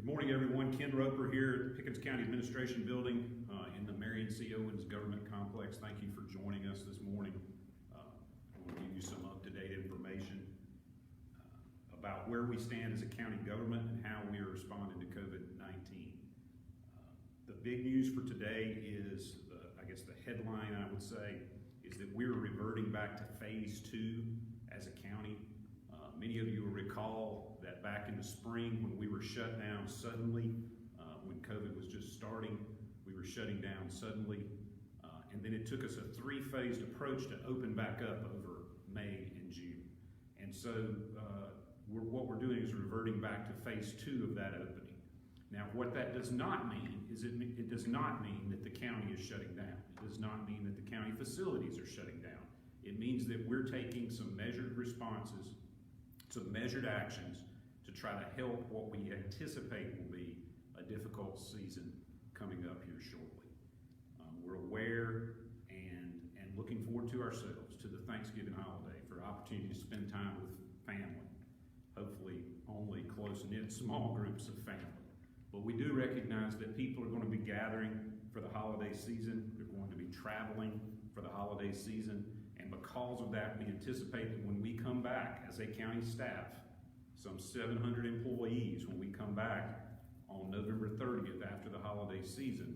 Good morning, everyone. Ken Roper here at the Pickens County Administration Building in the Marion C. Owens Government Complex. Thank you for joining us this morning. I want to give you some up-to-date information about where we stand as a county government and how we are responding to COVID-19. The big news for today is, I guess the headline I would say, is that we're reverting back to phase 2 as a county. Many of you will recall that back in the spring when we were shut down suddenly, when COVID was just starting, we were shutting down suddenly, and then it took us a 3-phased approach to open back up over May and June. And so what we're doing is reverting back to phase 2 of that opening. Now what that does not mean is it does not mean that the county is shutting down. It does not mean that the county facilities are shutting down. It means that we're taking some measured responses, some measured actions to try to help what we anticipate will be a difficult season coming up here shortly. We're aware and looking forward to ourselves to the Thanksgiving holiday for opportunity to spend time with family, hopefully only close-knit small groups of family. But we do recognize that people are going to be gathering for the holiday season. They're going to be traveling for the holiday season. And because of that, we anticipate that when we come back as a county staff, some 700 employees, when we come back on November 30th after the holiday season,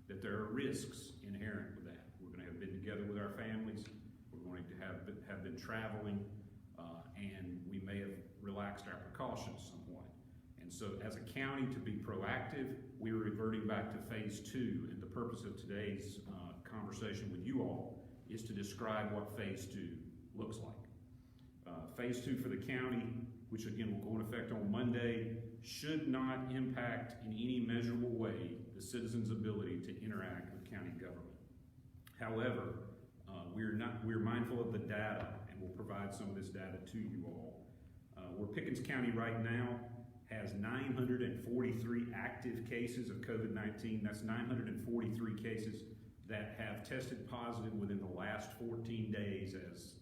that there are risks inherent with that. We're going to have been together with our families. We're going to have been traveling, and we may have relaxed our precautions somewhat. And so as a county, to be proactive, we are reverting back to phase 2. And the purpose of today's conversation with you all is to describe what phase 2 looks like. Phase 2 for the county, which again will go into effect on Monday, should not impact in any measurable way the citizens' ability to interact with county government. However, we're mindful of the data, and we'll provide some of this data to you all. Where Pickens County right now has 943 active cases of COVID-19. That's 943 cases that have tested positive within the last 14 days as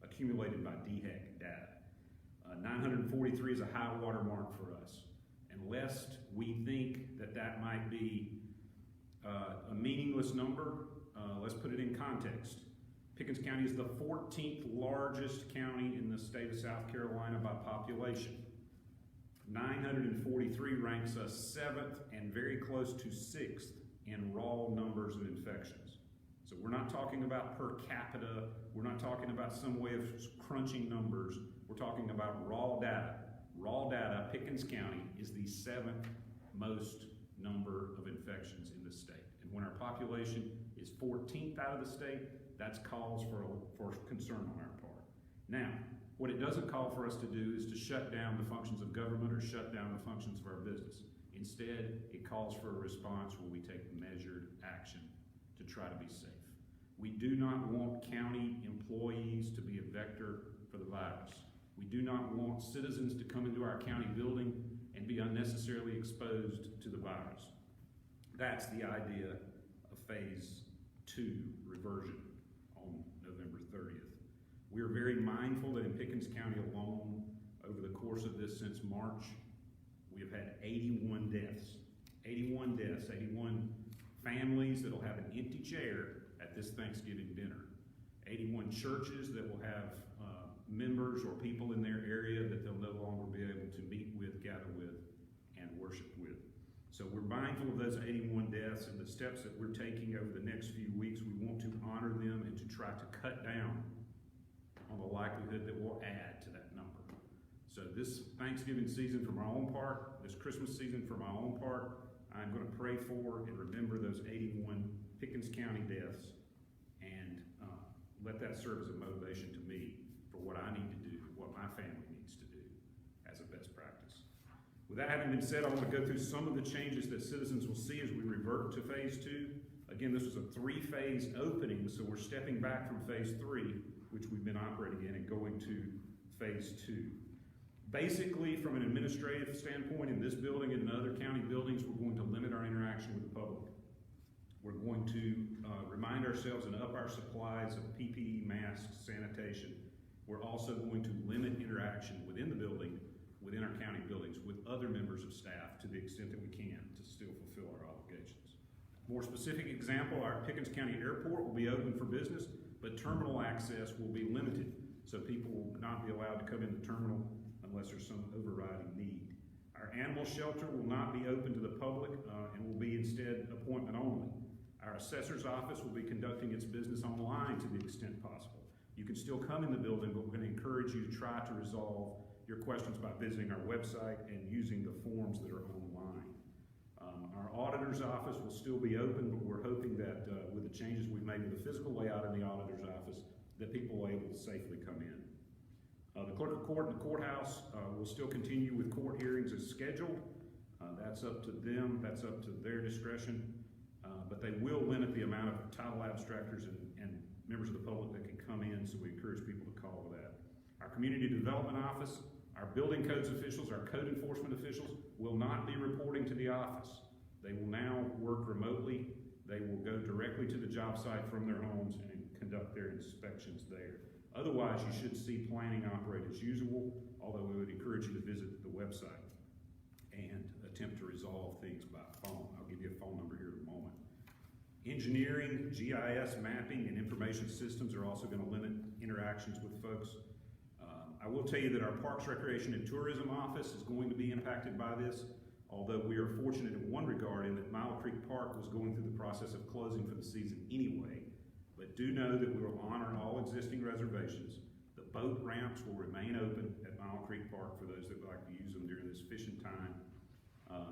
accumulated by DHEC data. 943 is a high water mark for us. And lest we think that might be a meaningless number, let's put it in context. Pickens County is the 14th largest county in the state of South Carolina by population. 943 ranks us 7th and very close to 6th in raw numbers of infections. So we're not talking about per capita, we're not talking about some way of crunching numbers, we're talking about raw data. Raw data, Pickens County is the 7th most number of infections in the state. And when our population is 14th out of the state, that's cause for concern on our part. Now, what it doesn't call for us to do is to shut down the functions of government or shut down the functions of our business. Instead, it calls for a response where we take measured action to try to be safe. We do not want county employees to be a vector for the virus. We do not want citizens to come into our county building and be unnecessarily exposed to the virus. That's the idea of phase 2 reversion on November 30th. We are very mindful that in Pickens County alone, over the course of this since March, we have had 81 deaths. 81 deaths, 81 families that will have an empty chair at this Thanksgiving dinner. 81 churches that will have members or people in their area that they'll no longer be able to meet with, gather with, and worship with. So we're mindful of those 81 deaths and the steps that we're taking over the next few weeks. We want to honor them and to try to cut down on the likelihood that we'll add to that number. So this Thanksgiving season for my own part, this Christmas season for my own part, I'm going to pray for and remember those 81 Pickens County deaths and let that serve as a motivation to me for what I need to do, what my family needs to do as a best practice. With that having been said, I want to go through some of the changes that citizens will see as we revert to phase 2. Again, this was a 3-phase opening, so we're stepping back from phase 3, which we've been operating in, and going to phase 2. Basically, from an administrative standpoint, in this building and in other county buildings, we're going to limit our interaction with the public. We're going to remind ourselves and up our supplies of PPE, masks, sanitation. We're also going to limit interaction within the building within our county buildings with other members of staff to the extent that we can to still fulfill our obligations. More specific example, our Pickens County Airport will be open for business, but terminal access will be limited, so people will not be allowed to come in the terminal unless there's some overriding need. Our animal shelter will not be open to the public and will be instead appointment only. Our assessor's office will be conducting its business online to the extent possible. You can still come in the building, but we're going to encourage you to try to resolve your questions by visiting our website and using the forms that are online. Our auditor's office will still be open, but we're hoping that with the changes we've made to the physical layout in the auditor's office, that people will be able to safely come in. The clerk of court and the courthouse will still continue with court hearings as scheduled. That's up to them, that's up to their discretion, but they will limit the amount of title abstractors and members of the public that can come in, so we encourage people to call for that. Our community development office, our building codes officials, our code enforcement officials will not be reporting to the office. They will now work remotely. They will go directly to the job site from their homes and conduct their inspections there. Otherwise, you should see planning operate as usual, although we would encourage you to visit the website and attempt to resolve things by phone. I'll give you a phone number here in a moment. Engineering, GIS mapping, and information systems are also going to limit interactions with folks. I will tell you that our Parks, Recreation, and Tourism office is going to be impacted by this, although we are fortunate in one regard in that Mile Creek Park was going through the process of closing for the season anyway. But do know that we will honor all existing reservations. The boat ramps will remain open at Mile Creek Park for those that would like to use them during this fishing time.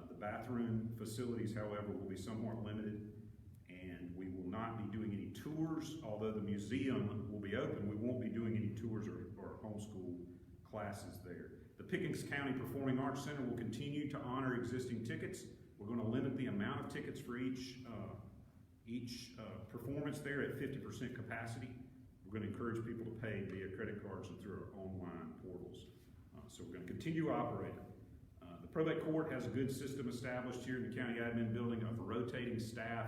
The bathroom facilities, however, will be somewhat limited, and we will not be doing any tours. Although the museum will be open, we won't be doing any tours or homeschool classes there. The Pickens County Performing Arts Center will continue to honor existing tickets. We're going to limit the amount of tickets for each performance there at 50% capacity. We're going to encourage people to pay via credit cards and through our online portals. So we're going to continue operating. The probate court has a good system established here in the county admin building of rotating staff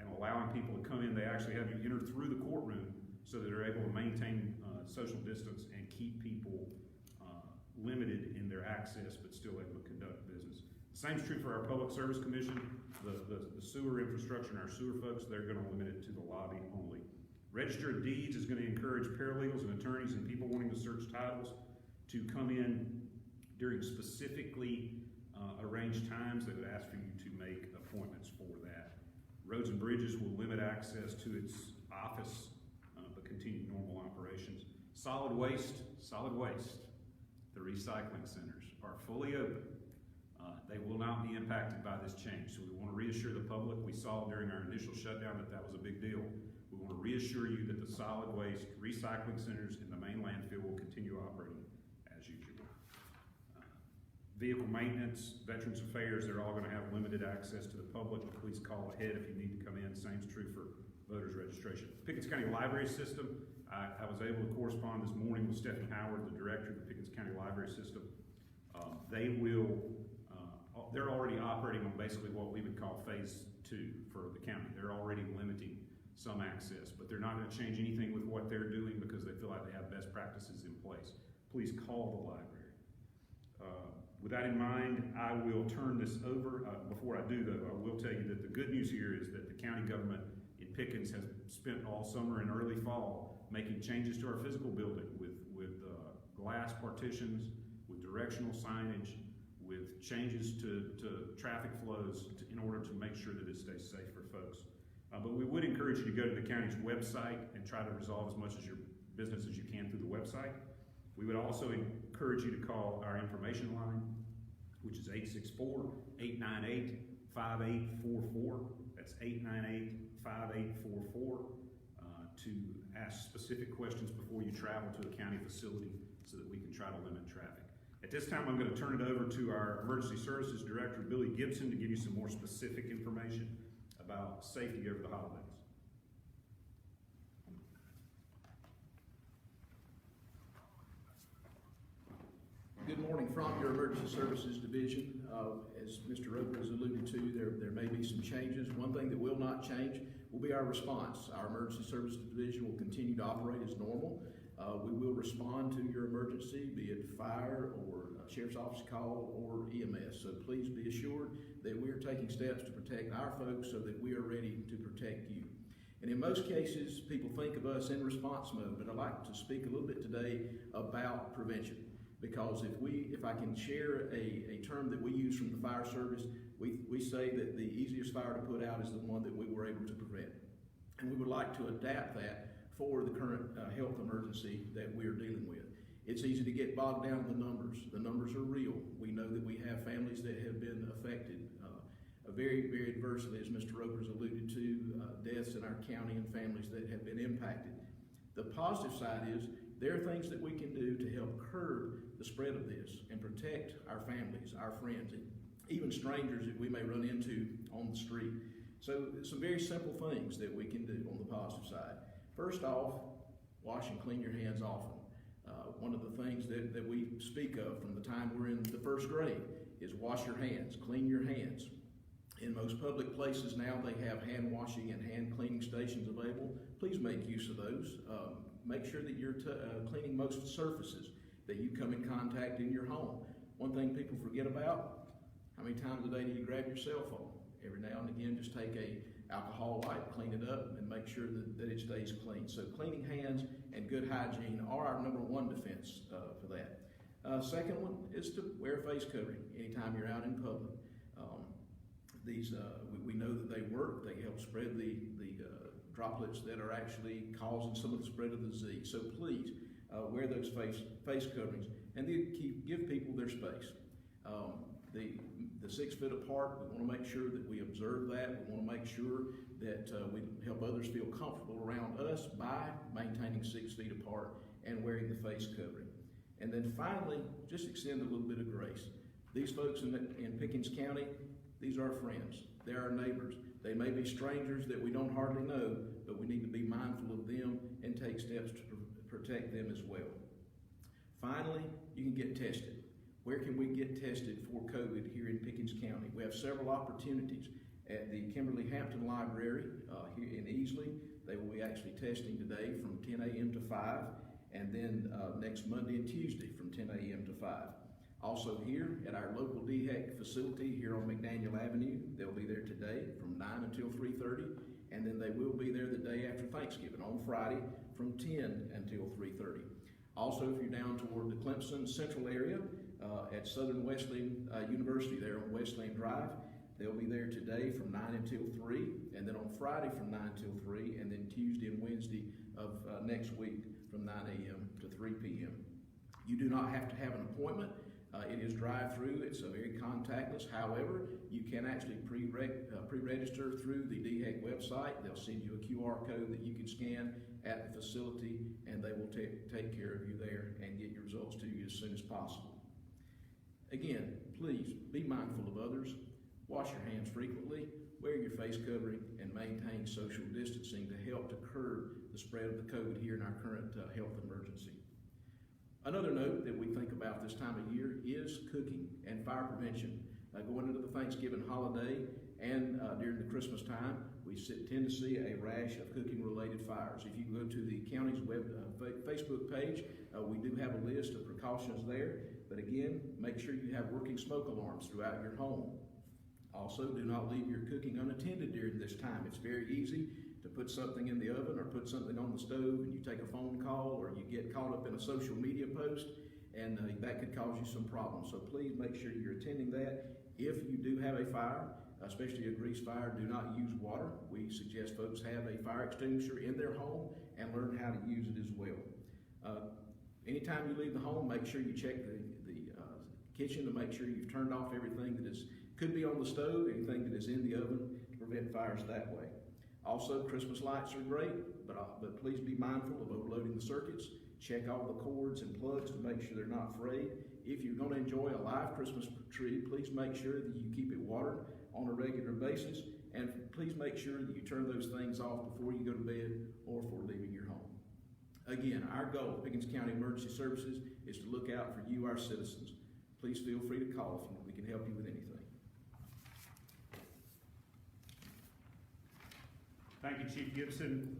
and allowing people to come in. They actually have you enter through the courtroom so that they're able to maintain social distance and keep people limited in their access but still able to conduct business. The same is true for our Public Service Commission. The sewer infrastructure and our sewer folks, they're going to limit it to the lobby only. Register of Deeds is going to encourage paralegals and attorneys and people wanting to search titles to come in during specifically arranged times. They would ask for you to make appointments for that. Roads and Bridges will limit access to its office but continue normal operations. Solid waste, the recycling centers are fully open. They will not be impacted by this change. So we want to reassure the public. We saw during our initial shutdown that was a big deal. We want to reassure you that the solid waste recycling centers in the main landfill will continue operating as usual. Vehicle maintenance, Veterans Affairs, they're all going to have limited access to the public. Please call ahead if you need to come in. Same is true for voters registration. Pickens County Library System, I was able to correspond this morning with Stephanie Howard, the director of the Pickens County Library System. They're already operating on basically what we would call phase 2 for the county. They're already limiting some access, but they're not going to change anything with what they're doing because they feel like they have best practices in place. Please call the library. With that in mind, I will turn this over. Before I do though, I will tell you that the good news here is that the county government in Pickens has spent all summer and early fall making changes to our physical building with glass partitions, with directional signage, with changes to traffic flows in order to make sure that it stays safe for folks. But we would encourage you to go to the county's website and try to resolve as much of your business as you can through the website. We would also encourage you to call our information line, which is 864-898-5844. That's 898-5844 to ask specific questions before you travel to a county facility so that we can try to limit traffic. At this time, I'm going to turn it over to our Emergency Services Director, Billy Gibson, to give you some more specific information about safety over the holidays. Good morning from your Emergency Services Division. As Mr. Roper has alluded to, there may be some changes. One thing that will not change will be our response. Our Emergency Services Division will continue to operate as normal. We will respond to your emergency, be it fire or sheriff's office call or EMS. So please be assured that we are taking steps to protect our folks so that we are ready to protect you. And in most cases, people think of us in response mode, but I'd like to speak a little bit today about prevention. Because if I can share a term that we use from the fire service, we say that the easiest fire to put out is the one that we were able to prevent. And we would like to adapt that for the current health emergency that we are dealing with. It's easy to get bogged down in the numbers. The numbers are real. We know that we have families that have been affected very, very adversely, as Mr. Roper's alluded to, deaths in our county and families that have been impacted. The positive side is there are things that we can do to help curb the spread of this and protect our families, our friends, and even strangers that we may run into on the street. So some very simple things that we can do on the positive side. First off, wash and clean your hands often. One of the things that we speak of from the time we're in the first grade is wash your hands, clean your hands. In most public places now, they have hand washing and hand cleaning stations available. Please make use of those. Make sure that you're cleaning most surfaces that you come in contact in your home. One thing people forget about, how many times a day do you grab your cell phone? Every now and again, just take a alcohol wipe, clean it up, and make sure that it stays clean. So cleaning hands and good hygiene are our number one defense for that. Second one is to wear a face covering anytime you're out in public. We know that they work. They help spread the droplets that are actually causing some of the spread of the disease. So please wear those face coverings and then give people their space. The 6 feet apart, we want to make sure that we observe that. We want to make sure that we help others feel comfortable around us by maintaining 6 feet apart and wearing the face covering. And then finally, just extend a little bit of grace. These folks in Pickens County, these are our friends. They're our neighbors. They may be strangers that we don't hardly know, but we need to be mindful of them and take steps to protect them as well. Finally, you can get tested. Where can we get tested for COVID here in Pickens County? We have several opportunities at the Kimberly Hampton Library here in Easley. They will be actually testing today from 10 a.m. to 5, and then next Monday and Tuesday from 10 a.m. to 5. Also here at our local DHEC facility here on McDaniel Avenue, they'll be there today from 9 until 3:30, and then they will be there the day after Thanksgiving on Friday from 10 until 3:30. Also, if you're down toward the Clemson Central area at Southern Wesleyan University there on Wesleyan Drive, they'll be there today from 9 until 3, and then on Friday from 9 until 3, and then Tuesday and Wednesday of next week from 9 a.m. to 3 p.m. You do not have to have an appointment. It is drive-through. It's very contactless. However, you can actually pre-register through the DHEC website. They'll send you a QR code that you can scan at the facility, and they will take care of you there and get your results to you as soon as possible. Again, please be mindful of others. Wash your hands frequently, wear your face covering, and maintain social distancing to help to curb the spread of the COVID here in our current health emergency. Another note that we think about this time of year is cooking and fire prevention. Going into the Thanksgiving holiday and during the Christmas time, we tend to see a rash of cooking-related fires. If you go to the county's Facebook page, we do have a list of precautions there. But again, make sure you have working smoke alarms throughout your home. Also, do not leave your cooking unattended during this time. It's very easy to put something in the oven or put something on the stove and you take a phone call or you get caught up in a social media post, and that could cause you some problems. So please make sure you're attending that. If you do have a fire, especially a grease fire, do not use water. We suggest folks have a fire extinguisher in their home and learn how to use it as well. Anytime you leave the home, make sure you check the kitchen to make sure you've turned off everything that could be on the stove, anything that is in the oven, to prevent fires that way. Also, Christmas lights are great, but please be mindful of overloading the circuits. Check all the cords and plugs to make sure they're not frayed. If you're going to enjoy a live Christmas tree, please make sure that you keep it watered on a regular basis, and please make sure that you turn those things off before you go to bed or before leaving your home. Again, our goal at Pickens County Emergency Services is to look out for you, our citizens. Please feel free to call if we can help you with anything. Thank you, Chief Gibson.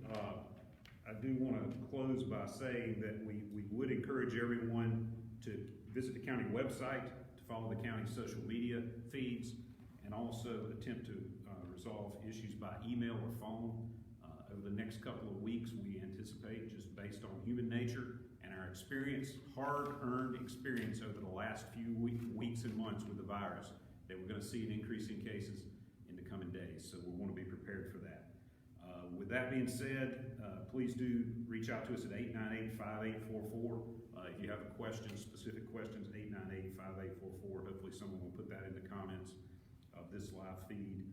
I do want to close by saying that we would encourage everyone to visit the county website, to follow the county's social media feeds, and also attempt to resolve issues by email or phone. Over the next couple of weeks, we anticipate, just based on human nature and our experience, hard-earned experience over the last few weeks and months with the virus, that we're going to see an increase in cases in the coming days. So we want to be prepared for that. With that being said, please do reach out to us at 898-5844. If you have a question, specific questions, 898-5844. Hopefully someone will put that in the comments of this live feed.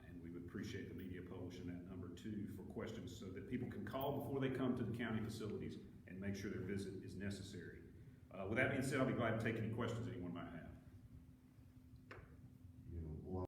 And we would appreciate the media publishing that number too for questions so that people can call before they come to the county facilities and make sure their visit is necessary. With that being said, I'll be glad to take any questions anyone might have.